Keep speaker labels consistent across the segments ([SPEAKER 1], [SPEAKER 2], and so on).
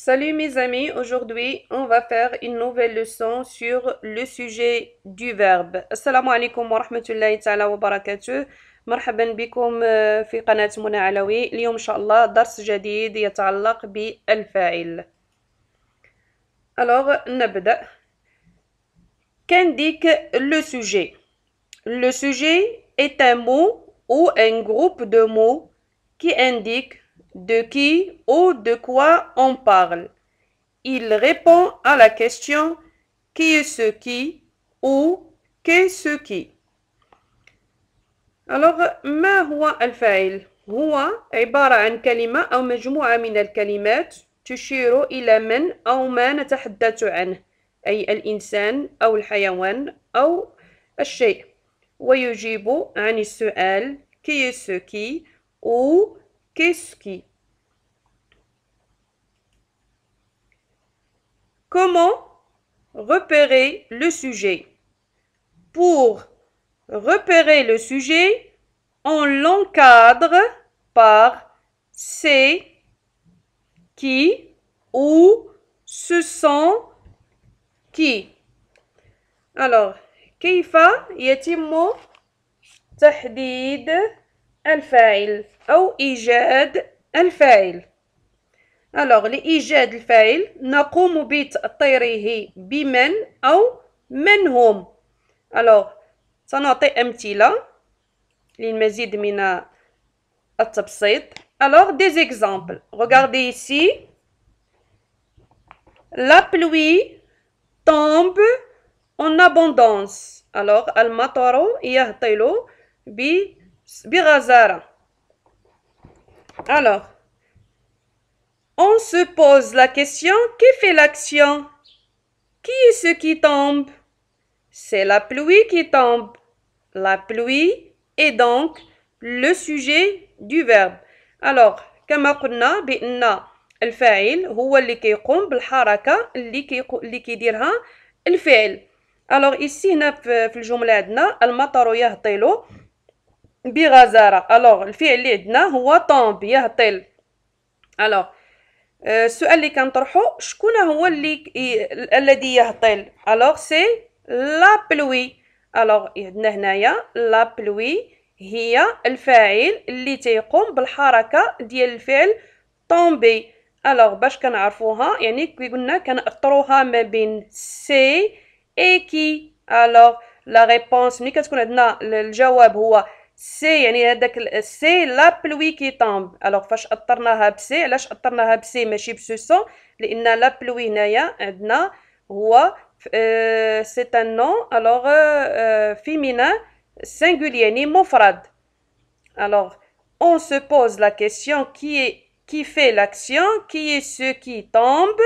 [SPEAKER 1] Salut mes amis, aujourd'hui on va faire une nouvelle leçon sur le sujet du verbe. Assalamu alaikum wa rahmatullahi ta'ala wa barakatuh. مرحبا بكم في قناة منى علوي. اليوم إن شاء الله درس جديد يتعلق بالفاعل. Alors نبدأ. Qu'indique le sujet? Le sujet est un mot ou un groupe de mots qui indique de qui ou de quoi on parle. Il répond à la question qui est ce qui ou qu'est ce qui. Alors ما هو الفاعل؟ هو عبارة عن كلمة أو مجموعة من الكلمات تشير إلى من أو ما نتحدث عنه، أي الإنسان أو الحيوان أو الشيء، ويجيب عن السؤال qui est ce qui ou qu'est-ce qui. Comment repérer le sujet? Pour repérer le sujet, on l'encadre par c'est, qui ou ce sont qui. Alors, كيف يتم تحديد الفاعل أو إيجاد الفاعل؟ Alors, لإيجاد الفاعل نقوم بتأطيره بمن أو من هم. Alors, سنعطي أمثلة للمزيد من التبسيط. Alors, des exemples. Regardez ici. La pluie tombe en abondance. Alors, المطر يهطل بغزارة. Alors, on se pose la question, qui fait l'action? Qui est ce qui tombe? C'est la pluie qui tombe. La pluie est donc le sujet du verbe. Alors, كما قلنا بأن الفاعل هو اللي كيقوم بالحركة اللي كيديرها الفعل. Alors ici هنا في الجملة عندنا المطر يهطل بغزارة. Alors الفعل اللي عندنا هو tombe يهطل. Alors السؤال اللي كنطرحو شكون هو الذي يهطل؟ alors c'est la pluie. alors عندنا هنايا la pluie هي الفاعل اللي تيقوم بالحركة ديال الفعل tomber. alors باش كنعرفوها يعني كي قلنا كنأطروها ما بين سي et qui. alors la réponse ملي كتكون عندنا الجواب هو سي يعني هذاك سي لا بلوي كي طامب. الوغ فاش اثرناها بسي؟ علاش اثرناها بسي ماشي بسوسون؟ لان لا بلوي هنايا عندنا هو سي ان نون الوغ فيمينان سينغولير يعني مفرد. الوغ on se pose la question qui fait l'action, qui est ce qui tombe.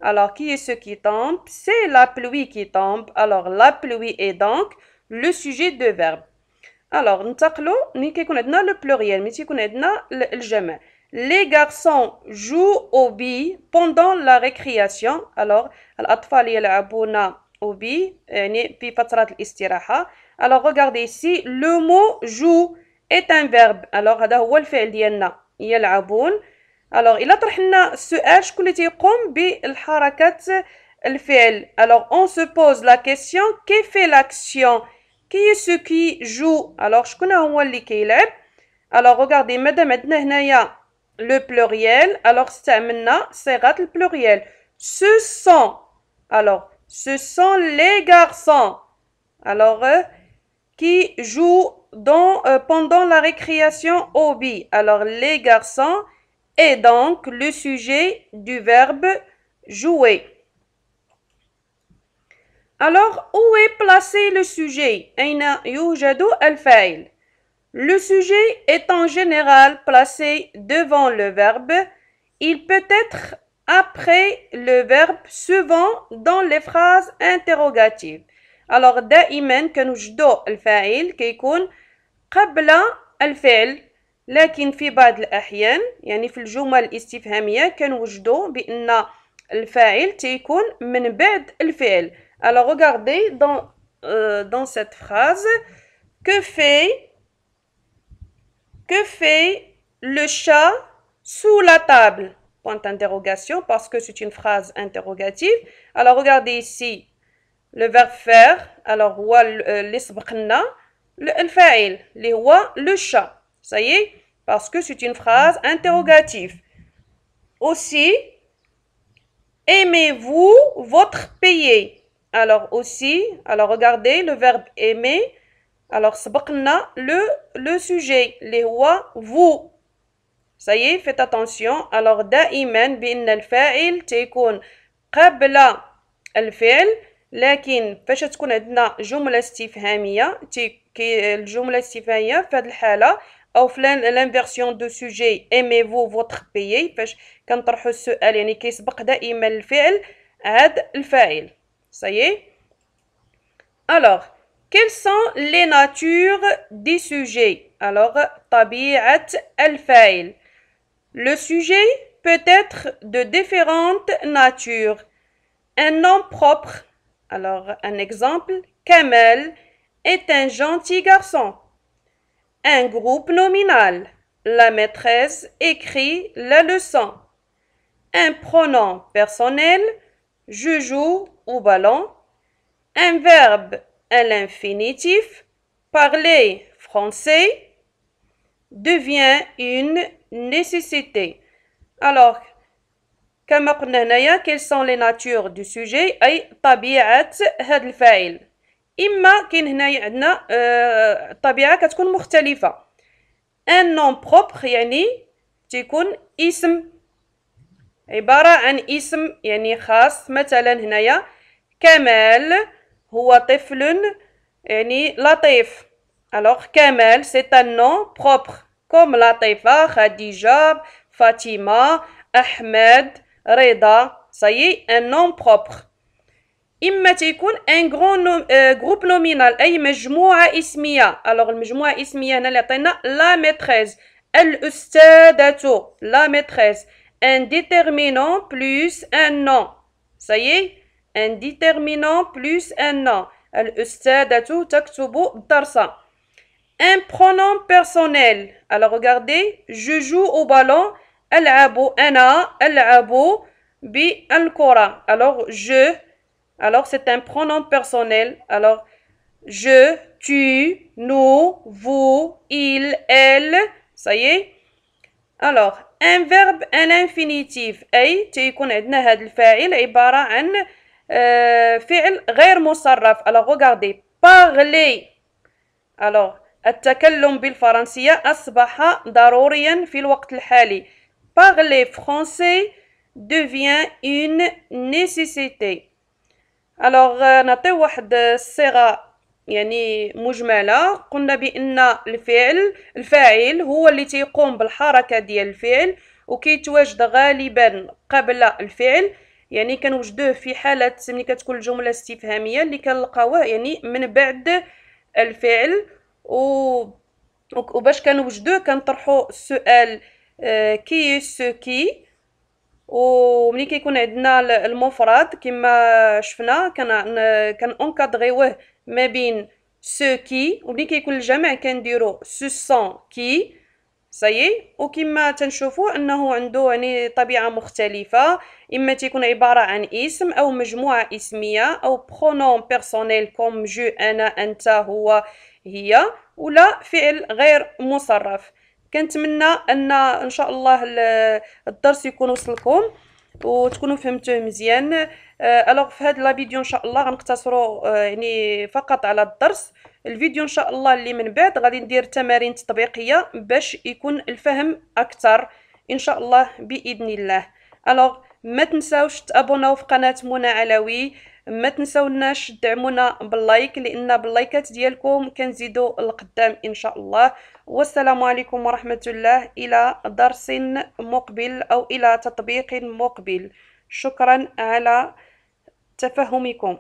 [SPEAKER 1] Alors qui est ce qui tombe? C'est la pluie qui tombe. alors la pluie est donc le sujet de verbe. Alors, ننتقلوا ملي كيكون عندنا لو بلوريال، ملي تيكون عندنا الجمع. Les garçons jouent au billes pendant la récréation. alors الأطفال يلعبون au billes يعني في فترة الاستراحة. alors regardez ici le mot joue est un verbe. alors هذا هو الفعل ديالنا يلعبون. alors إلا طرحنا السؤال شكون اللي تيقوم بالحركة الفعل؟ alors on se pose la question qui fait l'action? Qui est ce qui joue? alors شكون هو اللي كيلعب؟ alors regardez مادام عندنا هنايا le pluriel alors استعملنا صيغة البلوريال ce sont. alors ce sont les garçons alors qui jouent pendant la récréation au billes. alors les garçons est donc le sujet du verbe jouer. Alors, où est placé le sujet? أين يوجد الفاعل? Le sujet est en général placé devant le verbe. Il peut être après le verbe souvent dans les phrases interrogatives. Alors دائما كنوجدو الفاعل كيكون قبل الفعل، لكن في بعض الأحيان يعني في الجمل الاستفهامية كنوجدو بأن الفاعل تيكون من بعد الفعل. alors regardez dans cette phrase que fait le chat sous la table point d'interrogation parce que c'est une phrase interrogative. Alors regardez ici le verbe faire. Alors هو اللي سبقنا الفاعل اللي هو le chat. Ça y est, parce que c'est une phrase interrogative. Aussi, aimez-vous votre pays? Alors aussi, alors regardez le verbe aimer. Alors سبقنا le sujet اللي هو vous. Ça y est, faites attention. Alors دائما بأن الفاعل تيكون قبل الفعل، لكن فاش تكون عندنا جملة استفهامية الجملة الاستفهامية في هذه الحالة أو في l'inversion de sujet aimez-vous votre pays فاش كنطرحوا السؤال يعني كيسبق دائما الفعل عاد الفاعل. Ça y est. Alors, quelles sont les natures des sujets? Alors, طبيعة الفاعل. Le sujet peut être de différentes natures. Un nom propre. Alors, un exemple, Kamel est un gentil garçon. Un groupe nominal. La maîtresse écrit la leçon. Un pronom personnel. Je joue au ballon. Un verbe à l'infinitif. Parler français devient une nécessité. Alors, كما قلنا هنايا quelles sont les natures du sujet أي طبيعة هذا الفاعل. إما كاين هنايا عندنا الطبيعة كتكون مختلفة. un nom propre يعني تيكون اسم عبارة عن اسم يعني خاص. مثلا هنايا كمال هو طفل يعني لطيف. alors كمال c'est un nom propre comme لطيفة خديجة فاطمة أحمد رضا. ça y est, un nom propre. إما تيكون un groupe nominal أي مجموعة اسمية. alors المجموعة الاسمية هنا اللي عطينا la maîtresse الأستاذة la maîtresse. un déterminant plus un nom. ça y est, un déterminant plus un nom. الأستاذة تكتب الدرس. un pronom personnel. alors regardez, je joue au ballon. ألعب أنا ألعب بالكرة. alors je, alors c'est un pronom personnel. alors je, tu, nous, vous, il, elle. ça y est. alors un verbe à l'infinitif أي تيكون عندنا هذا الفاعل عبارة عن فعل غير مصرف. alors regardez, parler. alors التكلم بالفرنسية أصبح ضروريا في الوقت الحالي. parler français devient une nécessité. alors نعطيو واحد الصيغة يعني مجملة. قلنا بأن الفاعل هو اللي تيقوم بالحركة ديال الفعل وكيتواجد غالبا قبل الفعل. يعني كنوجدوه في حالة ملي كتكون الجملة استفهامية اللي كنلقاوه يعني من بعد الفعل وباش كنوجدوه كنطرحوا السؤال كي سو كي. وملي كيكون عندنا المفرد كما شفنا كان اونكادغيوه ما بين سو كي، وملي كيكون الجمع كنديرو سو سون كي. صايي. وكما تنشوفوا انه عنده يعني طبيعه مختلفه. اما تيكون عباره عن اسم او مجموعه اسميه او برونوم بيرسونيل كوم جو انا انت هو هي، ولا فعل غير مصرف. كنتمنى ان شاء الله الدرس يكون وصلكم وتكونوا فهمتوه مزيان. الوغ في هذا الفيديو ان شاء الله غنقتصروا يعني فقط على الدرس. الفيديو ان شاء الله اللي من بعد غادي ندير تمارين تطبيقيه باش يكون الفهم اكثر ان شاء الله باذن الله. الوغ ما تنساوش تابوناو في قناه منى علوي، ما تنساوناش تدعمونا باللايك لان باللايكات ديالكم كنزيدوا القدام ان شاء الله. والسلام عليكم ورحمه الله، الى درس مقبل او الى تطبيق مقبل. شكرا على تفهمكم.